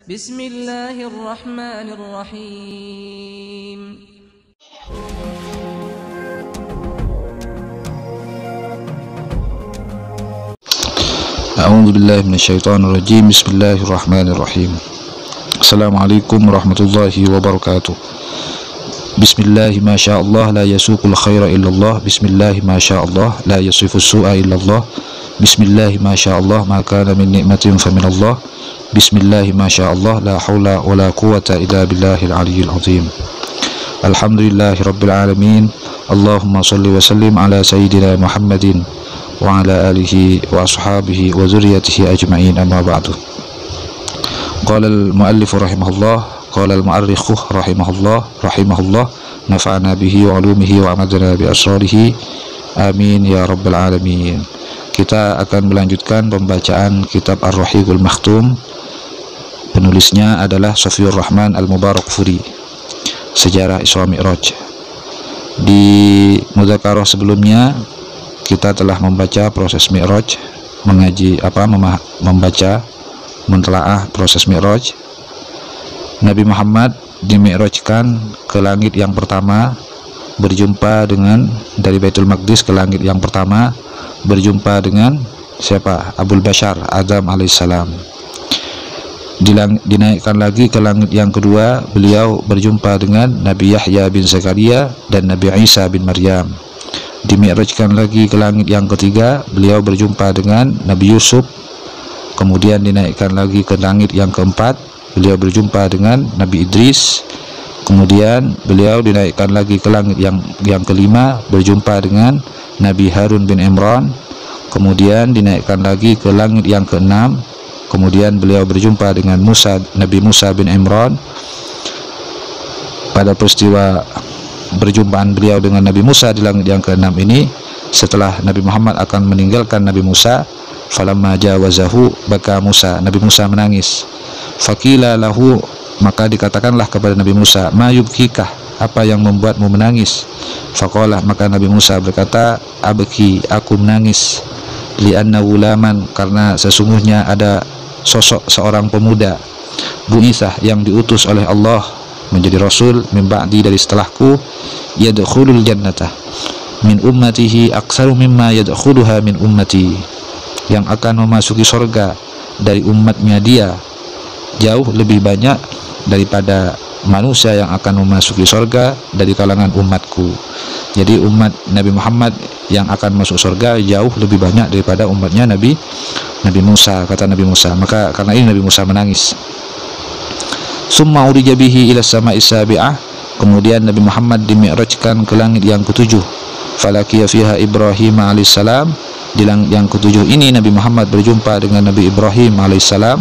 بسم الله الرحمن الرحيم. أعوذ بالله من الشيطان الرجيم. بسم الله الرحمن الرحيم. السلام عليكم ورحمة الله وبركاته. بسم الله ما شاء الله لا يسوق الخير إلا الله. بسم الله ما شاء الله لا يصرف السوء إلا الله. بسم الله ما شاء الله ما كان من نعمة فمن الله. بسم الله ما شاء الله لا حول ولا قوة إلا بالله العلي العظيم. الحمد لله رب العالمين. اللهم صل وسلم على سيدنا محمد وعلى آله وأصحابه وذريته أجمعين. أما بعد. قال المؤلف رحمه الله، قال المؤرخ رحمه الله نفعنا به وعلومه وأمدنا بأسراره amin ya rabbal alamin. Kita akan melanjutkan pembacaan kitab Ar-Rahiqul Makhtum. Penulisnya adalah Sofiyur Rahman Al-Mubarakfuri, Sejarah Isra Mi'raj. Di mudzakarah sebelumnya kita telah membaca proses Mi'raj, membaca mentelaah proses Mi'raj. Nabi Muhammad dimi'rajkan ke langit yang pertama, berjumpa dengan dari Baitul Maqdis ke langit yang pertama, berjumpa dengan siapa? Abul Bashar Adam alaihissalam. Dinaikkan lagi ke langit yang kedua, beliau berjumpa dengan Nabi Yahya bin Zakaria dan Nabi Isa bin Maryam. Dimi'rajkan lagi ke langit yang ketiga, beliau berjumpa dengan Nabi Yusuf. Kemudian dinaikkan lagi ke langit yang keempat, beliau berjumpa dengan Nabi Idris. Kemudian beliau dinaikkan lagi ke langit yang kelima, berjumpa dengan Nabi Harun bin Imran. Kemudian dinaikkan lagi ke langit yang keenam, kemudian beliau berjumpa dengan Nabi Musa bin Imran. Pada peristiwa berjumpaan beliau dengan Nabi Musa di langit yang keenam ini, setelah Nabi Muhammad akan meninggalkan Nabi Musa, falamma jawazahu baka Musa, Nabi Musa menangis. Faqila lahu, maka dikatakanlah kepada Nabi Musa, ma yubkikah, apa yang membuatmu menangis? Faqala, maka Nabi Musa berkata, abki, aku menangis, li'anna gulaman, karena sesungguhnya ada sosok seorang pemuda, bu'isah, yang diutus oleh Allah menjadi rasul, min ba'di, dari setelahku, yadkhulul jannata min ummatihi aksaru mimma yadkhuluha min ummati, yang akan memasuki surga dari umatnya dia jauh lebih banyak daripada manusia yang akan memasuki surga dari kalangan umatku. Jadi umat Nabi Muhammad yang akan masuk surga jauh lebih banyak daripada umatnya Nabi Musa, kata Nabi Musa. Maka karena ini Nabi Musa menangis. Summa urija bihi ila sama'is sabi'ah, kemudian Nabi Muhammad dimi'rajkan ke langit yang ketujuh. Falaqiya fiha Ibrahim alaihissalam, di langit yang ketujuh ini Nabi Muhammad berjumpa dengan Nabi Ibrahim alaihissalam.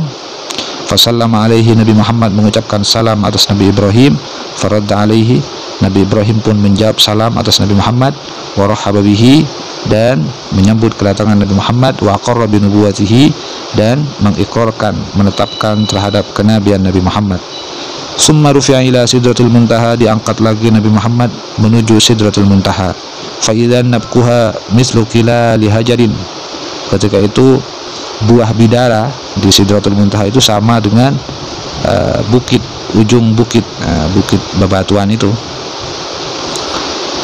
Fasallama alaihi, Nabi Muhammad mengucapkan salam atas Nabi Ibrahim. Faradda alaihi, Nabi Ibrahim pun menjawab salam atas Nabi Muhammad. Warahaba bihi, dan menyambut kedatangan Nabi Muhammad. Wa aqarra bi nubuwwatihi, dan mengikrarkan, menetapkan terhadap kenabian Nabi Muhammad. Summa rufi'a ila sidratul muntaha, diangkat lagi Nabi Muhammad menuju sidratul muntaha. Fa idzan nabkuha mislu kilali hajarin, ketika itu buah bidara di sidratul muntaha itu sama dengan ujung bukit bebatuan itu.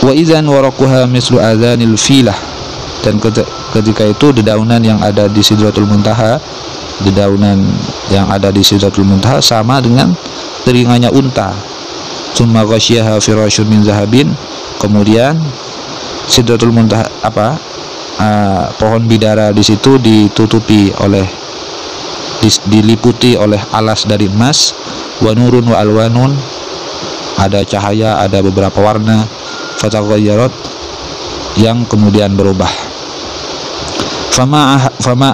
Wa idzan waraquha mislu adzanil filah, dan ketika itu dedaunan yang ada di sidratul muntaha, sama dengan telinganya unta. Tsumma ghasyiha firasyun min zahabin, kemudian sidratul muntaha pohon bidara di situ diliputi oleh alas dari emas. Wa nurun wa alwanun, ada cahaya, ada beberapa warna. Fataghayarat, yang kemudian berubah. Fama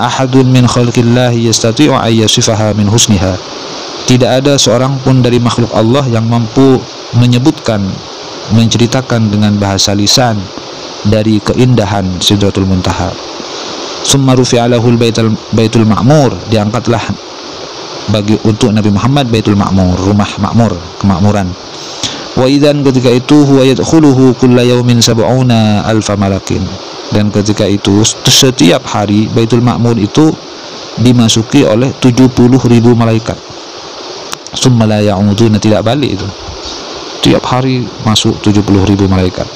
ahadun min khalqillahi yastati'u ay yasifaha min husniha, tidak ada seorang pun dari makhluk Allah yang mampu menceritakan dengan bahasa lisan dari keindahan sidratul muntaha. Summa rufi'a lahul baitul ma'mur, diangkatlah untuk Nabi Muhammad Baitul Ma'mur, rumah makmur, kemakmuran. Wa idzan, ketika itu, huwa yadkhuluhu kulla yaumin sab'una alfa malakin, dan ketika itu setiap hari Baitul Ma'mur itu dimasuki oleh 70.000 malaikat. Summa la ya'uduna, tidak balik itu. Tiap hari masuk 70.000 malaikat.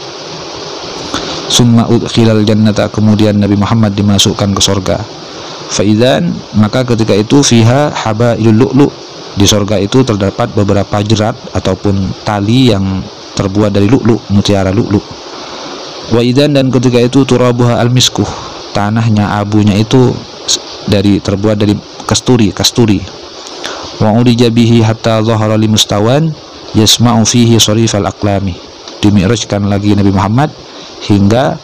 Summa udkhilal jannata, kemudian Nabi Muhammad dimasukkan ke surga. Faidan, maka ketika itu fiha habailul lu'lu', di surga itu terdapat beberapa jerat ataupun tali yang terbuat dari lu'lu', mutiara lu'lu'. Wa idan, dan ketika itu turabuha al-miskuh, tanahnya, abunya itu terbuat dari kasturi. Wa urija bihi hatta dhahara li mustawan yasma'u fihi sharifal aqlami, dimi'rajkan lagi Nabi Muhammad hingga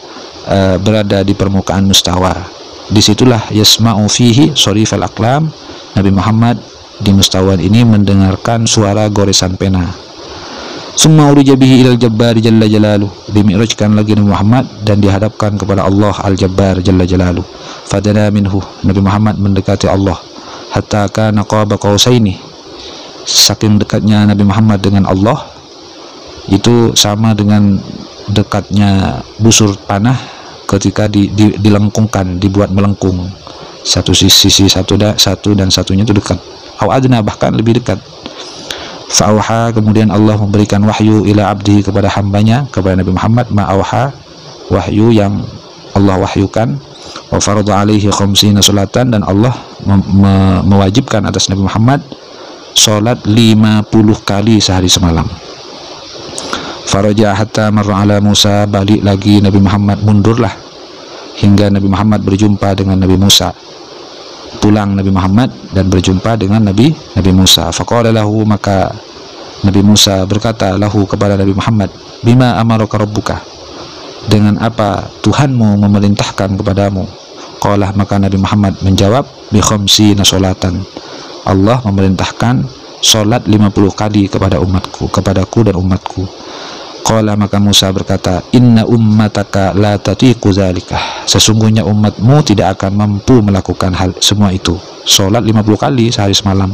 berada di permukaan mustawa. Disitulah yasma'u fihi sharifal aqlam, Nabi Muhammad di mustawan ini mendengarkan suara goresan pena. Summa urija bihi ilal jabbar jalla jalaluh, dimi'rajkan lagi Nabi Muhammad dan dihadapkan kepada Allah al-jabbar jalla jalaluh. Fadana minhu, Nabi Muhammad mendekati Allah, hatta kana qaba qausaini, saking dekatnya Nabi Muhammad dengan Allah itu sama dengan dekatnya busur panah ketika dilengkungkan, dibuat melengkung, satu sisi satu dan satunya itu dekat. Au adna, bahkan lebih dekat. Fa'auha, kemudian Allah memberikan wahyu ila abdi, kepada hambanya, kepada Nabi Muhammad, ma'auha, wahyu yang Allah wahyukan. Wa farada alaihi khamsina salatan, dan Allah mewajibkan atas Nabi Muhammad salat 50 kali sehari semalam. Faraja hatta marra ala Musa, balik lagi Nabi Muhammad, mundurlah hingga Nabi Muhammad berjumpa dengan Nabi Musa. Pulang Nabi Muhammad dan berjumpa dengan Nabi Musa. Faqala lahu, maka Nabi Musa berkata lahu kepada Nabi Muhammad, bima amaraka rabbuka, dengan apa Tuhanmu memerintahkan kepadamu? Qala, maka Nabi Muhammad menjawab, bi khamsina sholatan, Allah memerintahkan salat 50 kali kepada umatku, kepadaku dan umatku. Qala, maka Musa berkata, inna ummataka la tatiqu zalika, sesungguhnya umatmu tidak akan mampu melakukan hal semua itu, salat 50 kali sehari semalam.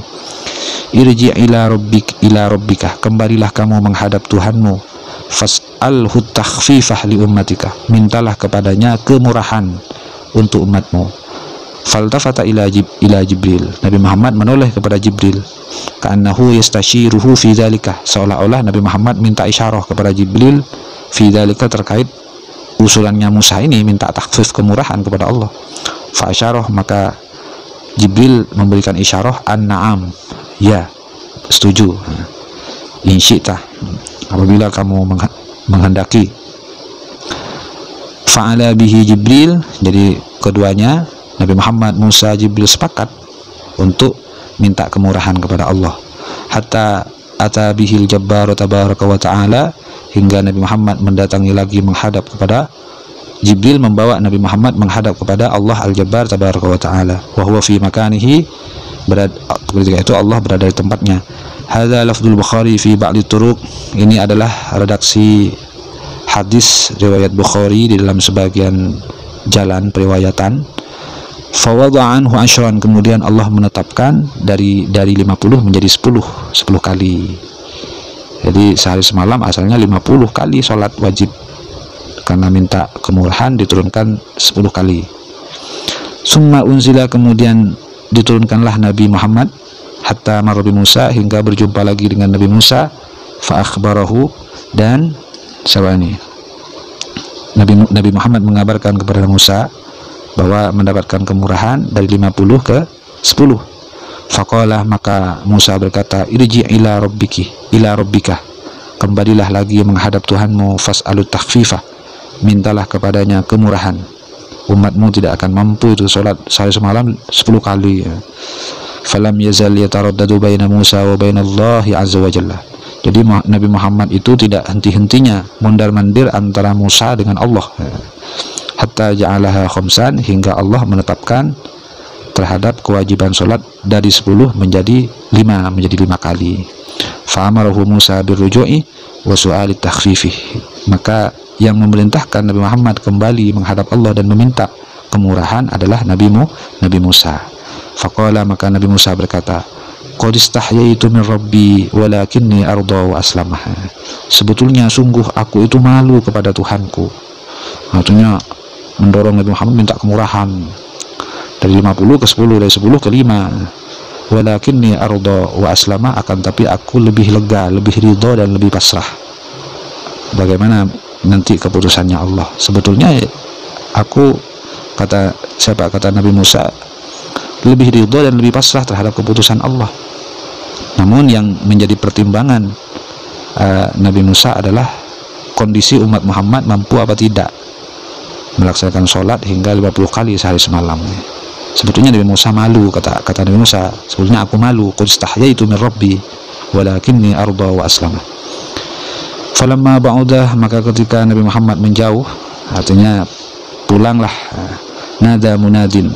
Irji ila rabbika, kembalilah kamu menghadap Tuhanmu. Fas'alhu takhfifah li ummatika, mintalah kepadanya kemurahan untuk umatmu. Faltafata ila Jibril, Nabi Muhammad menoleh kepada Jibril. Ka'annahu yastashiruhu fi dzalika, seolah-olah Nabi Muhammad minta isyarah kepada Jibril fi dzalika, terkait usulannya Musa ini, minta takhfif kemurahan kepada Allah. Fa asyarah, maka Jibril memberikan isyarah an-na'am, ya, setuju. In syi'ta, apabila kamu menghendaki. Fa'ala bihi Jibril, jadi keduanya Nabi Muhammad, Musa, Jibril sepakat untuk minta kemurahan kepada Allah. Hatta ata bihil jabbar tabaraka wa ta'ala, hingga Nabi Muhammad mendatangi lagi menghadap kepada Jibril, membawa Nabi Muhammad menghadap kepada Allah al-jabbar tabaraka wa ta'ala. Wa huwa fi makanihi, ketika itu Allah berada di tempatnya. Hadza lafdzul Bukhari fi ba'di turuq, ini adalah redaksi hadis riwayat Bukhari di dalam sebagian jalan periwayatan. Fawada'anhu asyran, kemudian Allah menetapkan dari 50 menjadi 10 kali. Jadi sehari semalam asalnya 50 kali sholat wajib, karena minta kemurahan diturunkan 10 kali. Summa unzila, kemudian diturunkanlah Nabi Muhammad hatta marbi Musa, hingga berjumpa lagi dengan Nabi Musa. Fa akhbarahu, dan sawani Nabi Muhammad mengabarkan kepada Musa bahwa mendapatkan kemurahan dari 50 ke 10. Faqala, maka Musa berkata, irji ila rabbika, kembalilah lagi menghadap Tuhanmu. Fas'alut takhfifah, mintalah kepadanya kemurahan, umatmu tidak akan mampu itu sholat sehari semalam 10 kali. Falam yazal yataraddadu baina Musa wa baina Allah azza wa jalla, jadi Nabi Muhammad itu tidak henti-hentinya mundar-mandir antara Musa dengan Allah. Hatta ja'alaha khamsan, hingga Allah menetapkan terhadap kewajiban sholat dari 10 menjadi 5 kali. Fa'amarahu Musa birruju'i wa su'alit takhfifih, maka yang memerintahkan Nabi Muhammad kembali menghadap Allah dan meminta kemurahan adalah Nabi Musa. Faqala, maka Nabi Musa berkata, qad istahyaitu min rabbi walakinni arda wa aslamah, sebetulnya sungguh aku itu malu kepada Tuhanku. Artinya mendorong Nabi Muhammad minta kemurahan dari 50 ke 10, dari 10 ke 5. walakinni arda wa aslama, akan tapi aku lebih lega, lebih ridho dan lebih pasrah. Bagaimana nanti keputusannya Allah? Sebetulnya aku, kata Nabi Musa, lebih ridho dan lebih pasrah terhadap keputusan Allah. Namun yang menjadi pertimbangan Nabi Musa adalah kondisi umat Muhammad mampu apa tidak melaksanakan sholat hingga 50 kali sehari semalam. Sebetulnya Nabi Musa malu, kata Nabi Musa, sebetulnya aku malu, qad istahyaitu min rabbi walakinni arda wa aslama. Falamma ba'udah, maka ketika Nabi Muhammad menjauh, artinya pulanglah, nada munadin,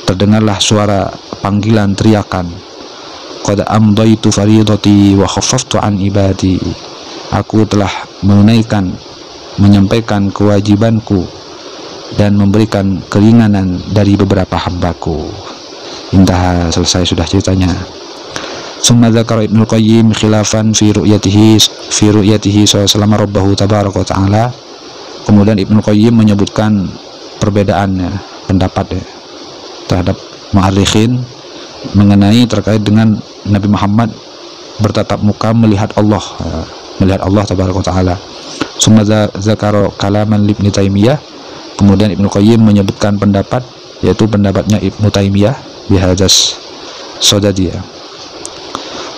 terdengarlah suara panggilan, teriakan, qad amdaitu faridati wa khaffaftu an ibadi, aku telah menunaikan, menyampaikan kewajibanku dan memberikan keringanan dari beberapa hambaku. Intaha, selesai sudah ceritanya. Summa dzakara Ibnul Qayyim khilafan fi ru'yatihi sallallahu rabbahu tabaraka wa ta'ala. Kemudian Ibnul Qayyim menyebutkan perbedaan pendapat terhadap mu'arrikhin mengenai terkait dengan Nabi Muhammad bertatap muka melihat Allah tabaraka wa ta'ala. Summa dzakara kalaman Ibnu Taimiyah. Kemudian Ibnu Qayyim menyebutkan pendapat, yaitu pendapatnya Ibnu Taimiyah bihadzas sodadiyah.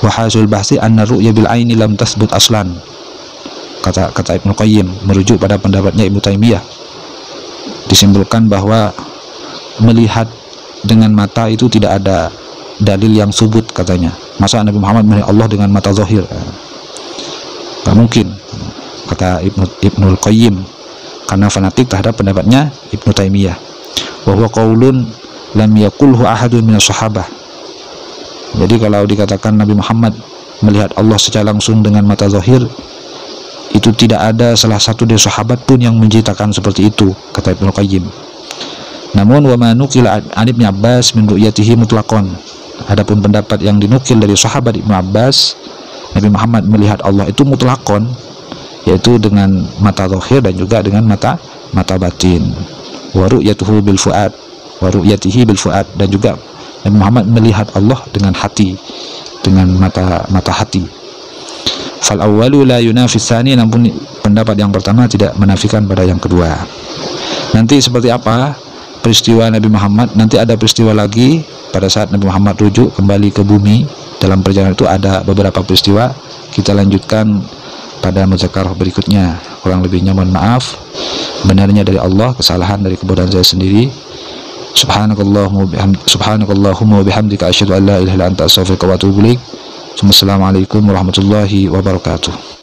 Wa hasil bahsi anna ru'ya bil aini lam tasbut aslan. Kata Ibnu Qayyim merujuk pada pendapatnya Ibnu Taimiyah, disimpulkan bahwa melihat dengan mata itu tidak ada dalil yang subut, katanya. Masa Nabi Muhammad melihat Allah dengan mata zahir? Tidak mungkin, kata Ibnu Qayyim, karena fanatik terhadap pendapatnya Ibnu Taimiyah. Wa huwa qaulun lam yaqulhu ahadun minas sahabah. Jadi kalau dikatakan Nabi Muhammad melihat Allah secara langsung dengan mata zahir, itu tidak ada salah satu dari sahabat pun yang menceritakan seperti itu, kata Ibnu Qayyim. Namun wa ma nuqila an Ibnu Abbas min ru'yatihi mutlaqan. Adapun pendapat yang dinukil dari sahabat Ibnu Abbas, Nabi Muhammad melihat Allah itu mutlaqan, yaitu dengan mata zahir dan juga dengan mata batin. Wa ru'yatuhu bil fuad, wa ru'yatihi bil fuad, dan juga Nabi Muhammad melihat Allah dengan hati, dengan mata hati. Fal awwalu la yunafi tsani, namun pendapat yang pertama tidak menafikan pada yang kedua. Nanti seperti apa peristiwa Nabi Muhammad? Nanti ada peristiwa lagi pada saat Nabi Muhammad rujuk kembali ke bumi. Dalam perjalanan itu ada beberapa peristiwa. Kita lanjutkan pada muzakarah berikutnya. Kurang lebihnya mohon maaf. Benarnya dari Allah, kesalahan dari kebodohan saya sendiri. Subhanakallahumma wa bihamdika asyhadu an la ilaha illa anta astaghfiruka wa atubu ilaik. Wassalamualaikum warahmatullahi wabarakatuh.